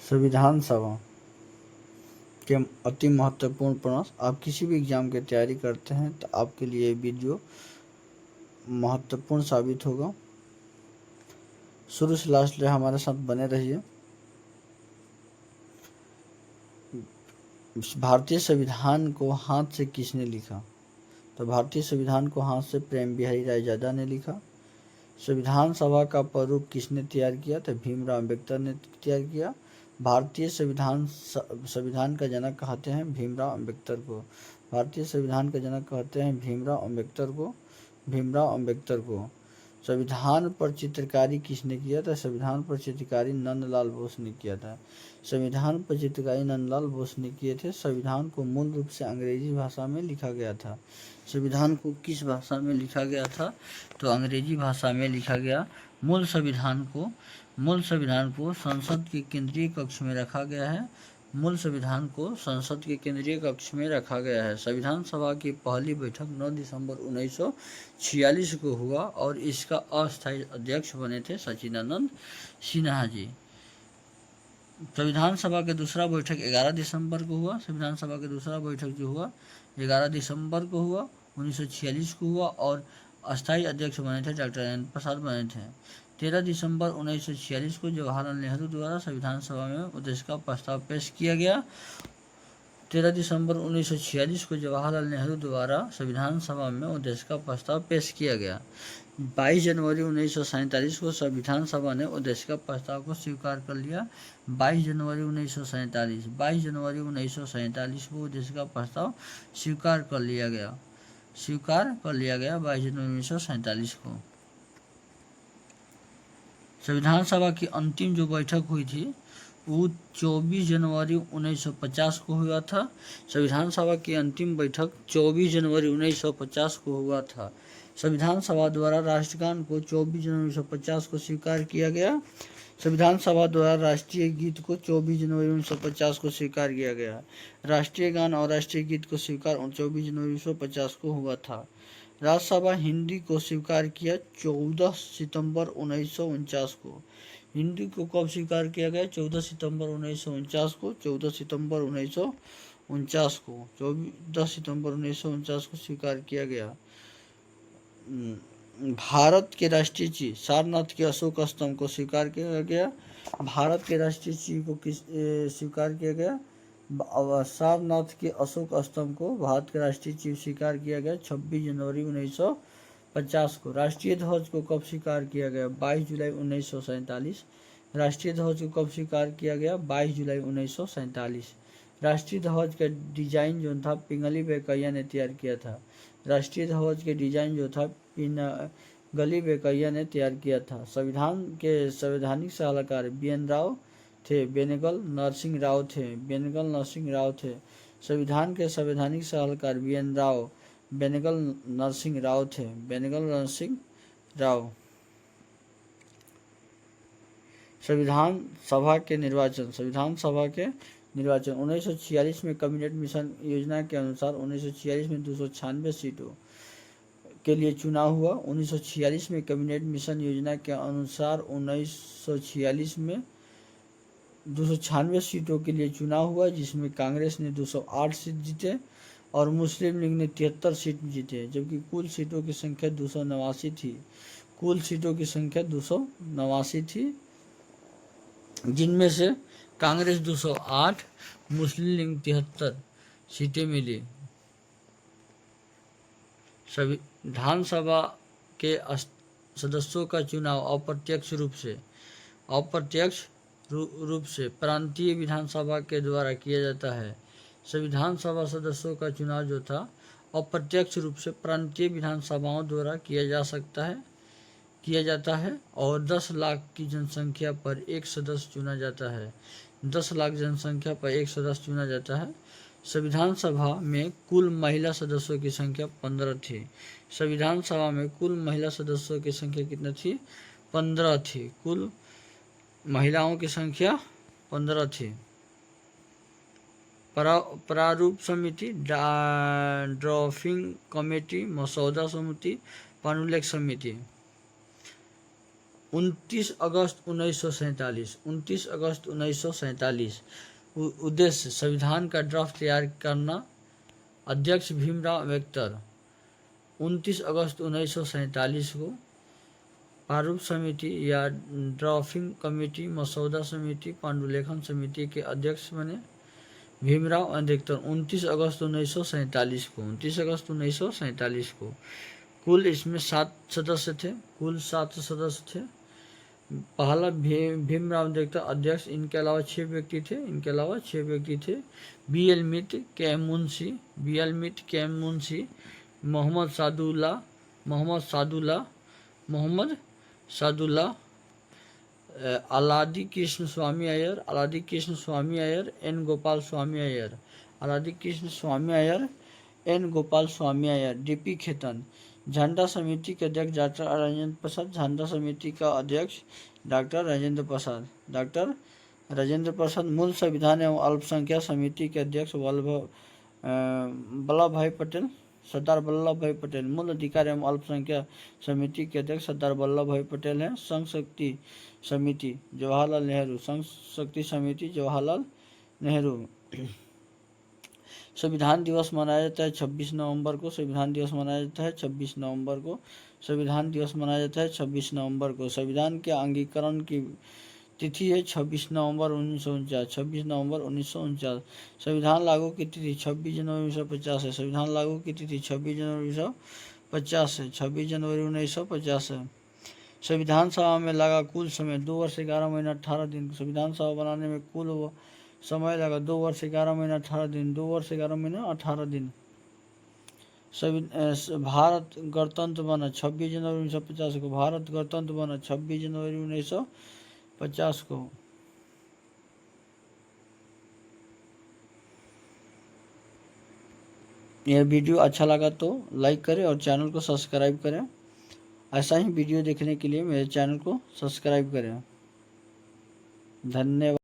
संविधान सभा के अति महत्वपूर्ण प्रश्न। आप किसी भी एग्जाम की तैयारी करते हैं तो आपके लिए वीडियो महत्वपूर्ण साबित होगा। शुरू से लास्ट तक हमारे साथ बने रहिए। भारतीय संविधान को हाथ से किसने लिखा? तो भारतीय संविधान को हाथ से प्रेम बिहारी रायजादा ने लिखा। संविधान सभा का प्रारूप किसने तैयार किया? तो भीमराव अम्बेडकर ने तैयार किया। भारतीय संविधान का जनक कहते हैं भीमराव अम्बेडकर को। भारतीय संविधान का जनक कहते हैं भीमराव अम्बेडकर को। संविधान पर चित्रकारी किसने किया था? संविधान पर चित्रकारी नंदलाल बोस ने किया था। संविधान पर चित्रकारी नंदलाल बोस ने किए थे। संविधान को मूल रूप से अंग्रेजी भाषा में लिखा गया था। संविधान को किस भाषा में लिखा गया था? तो अंग्रेजी भाषा में लिखा गया। मूल संविधान को संसद के केंद्रीय कक्ष में रखा गया है। मूल संविधान को संसद के केंद्रीय कक्ष में रखा गया है। संविधान सभा की पहली बैठक 9 दिसंबर 1946 को हुआ और इसका अस्थायी अध्यक्ष बने थे सचिदानंद सिन्हा जी। संविधान सभा के दूसरा बैठक 11 दिसंबर को हुआ। संविधान सभा के दूसरा बैठक जो हुआ 11 दिसंबर को हुआ 1946 को हुआ और अस्थायी अध्यक्ष बने थे डॉक्टर राजेंद्र प्रसाद बने थे। 13 दिसंबर 1946 को जवाहरलाल नेहरू द्वारा संविधान सभा में उद्देश्य का प्रस्ताव पेश किया गया। 13 दिसंबर 1946 को जवाहरलाल नेहरू द्वारा संविधान सभा में उद्देश्य का प्रस्ताव पेश किया गया। 22 जनवरी 1947 को संविधान सभा ने उद्देश्य का प्रस्ताव को स्वीकार कर लिया। 22 जनवरी 1947 को उद्देश्य का प्रस्ताव स्वीकार कर लिया गया 22 जनवरी 1947 को। संविधान सभा की अंतिम जो बैठक हुई थी वो 24 जनवरी 1950 को हुआ था। संविधान सभा की अंतिम बैठक 24 जनवरी 1950 को हुआ था। संविधान सभा द्वारा राष्ट्रगान को 24 जनवरी 1950 को स्वीकार किया गया। संविधान सभा द्वारा राष्ट्रीय गीत को 24 जनवरी 1950 को स्वीकार किया गया। राष्ट्रीय गान और राष्ट्रीय गीत को स्वीकार 24 जनवरी 1950 को हुआ था। राज्यसभा हिंदी को स्वीकार किया 14 सितंबर 1949 को। हिंदी को कब स्वीकार किया गया? 14 सितंबर 1949 को। 14 सितंबर 1949 को स्वीकार किया गया। भारत के राष्ट्रीय चीज सारनाथ के अशोक स्तंभ को स्वीकार किया गया। भारत के राष्ट्रीय चीज को किस स्वीकार किया गया? सारनाथ के अशोक स्तंभ को भारत के राष्ट्रीय चीज स्वीकार किया गया 26 जनवरी 1950 को। राष्ट्रीय ध्वज को कब स्वीकार किया गया? 22 जुलाई 1947। राष्ट्रीय ध्वज को कब स्वीकार किया गया? 22 जुलाई 1947। राष्ट्रीय ध्वज का डिजाइन जो था पिंगली वेंकैया ने तैयार किया था। राष्ट्रीय ध्वज के डिजाइन जो था पिंगली वेंकैया ने तैयार किया था। संविधान के संवैधानिक सलाहकार बेनेगल नरसिंह राव थे। संविधान के संवैधानिक सलाहकार बेनेगल नरसिंह राव। संविधान सभा के निर्वाचन 1946 में कैबिनेट मिशन योजना के अनुसार 1946 में 296 सीटों के लिए चुनाव हुआ। 1946 में कैबिनेट मिशन योजना के अनुसार 1946 में 296 सीटों के लिए चुनाव हुआ, जिसमें कांग्रेस ने 208 सीट जीते और मुस्लिम लीग ने 73 सीट जीते, जबकि कुल सीटों की संख्या 289 थी। जिनमें से कांग्रेस 208, मुस्लिम लीग 73 सीटें मिली। संविधान सभा के सदस्यों का चुनाव अप्रत्यक्ष रूप से प्रांतीय विधानसभा के द्वारा किया जाता है। संविधान सभा सदस्यों का चुनाव जो था अप्रत्यक्ष रूप से प्रांतीय विधानसभाओं द्वारा किया जाता है और 10 लाख की जनसंख्या पर एक सदस्य चुना जाता है। 10 लाख जनसंख्या पर एक सदस्य चुना जाता है। संविधान सभा में कुल महिला सदस्यों की संख्या 15 थी। संविधान सभा में कुल महिला सदस्यों की संख्या कितनी थी? 15 थी। कुल महिलाओं की संख्या 15 थी। प्रारूप समिति, ड्राफ्टिंग कमेटी, मसौदा समिति, पानुलेख समिति। 29 अगस्त 1947, 29 अगस्त 1947। उद्देश्य संविधान का ड्राफ्ट तैयार करना। अध्यक्ष भीमराव अम्बेडकर। 29 अगस्त 1947 को प्रारूप समिति या ड्राफ्टिंग कमेटी, मसौदा समिति, पांडुलेखन समिति के अध्यक्ष बने भीमराव अम्बेडकर 29 अगस्त 1947 को। 29 अगस्त 1947 को कुल इसमें 7 सदस्य थे, कुल 7 सदस्य थे। पहला भीमराव अम्बेडकर अध्यक्ष, इनके अलावा 6 व्यक्ति थे। बी.एल. मित्र, के.एम. मुंशी, बी.एल. मित्र, के.एम. मुंशी, मोहम्मद सादुल्ला, अलादी कृष्ण स्वामी अय्यर, एन गोपाल स्वामी अय्यर, डी.पी. खेतन। झंडा समिति के अध्यक्ष डॉक्टर राजेंद्र प्रसाद। झंडा समिति का अध्यक्ष डॉक्टर राजेंद्र प्रसाद। मूल संविधान एवं अल्पसंख्यक समिति के अध्यक्ष सरदार वल्लभ भाई पटेल। मूल अधिकार एवं अल्पसंख्यक समिति के अध्यक्ष सरदार वल्लभ भाई पटेल हैं। संघ शक्ति समिति जवाहरलाल नेहरू। संविधान दिवस मनाया जाता है 26 नवंबर को। संविधान दिवस मनाया जाता है 26 नवंबर को। संविधान के अंगीकरण की तिथि है 26 नवंबर 1949। संविधान लागू की तिथि 26 जनवरी 1950 है। संविधान लागू की तिथि 26 जनवरी 1950 है। संविधान सभा में लगा कुल समय 2 वर्ष 11 महीना 18 दिन। संविधान सभा बनाने में कुल समय लगा 2 वर्ष 11 महीना 18 दिन। भारत गणतंत्र बना 26 जनवरी 1950 को। भारत गणतंत्र बना 26 जनवरी 1950 को। यह वीडियो अच्छा लगा तो लाइक करें और चैनल को सब्सक्राइब करें। ऐसा ही वीडियो देखने के लिए मेरे चैनल को सब्सक्राइब करें। धन्यवाद।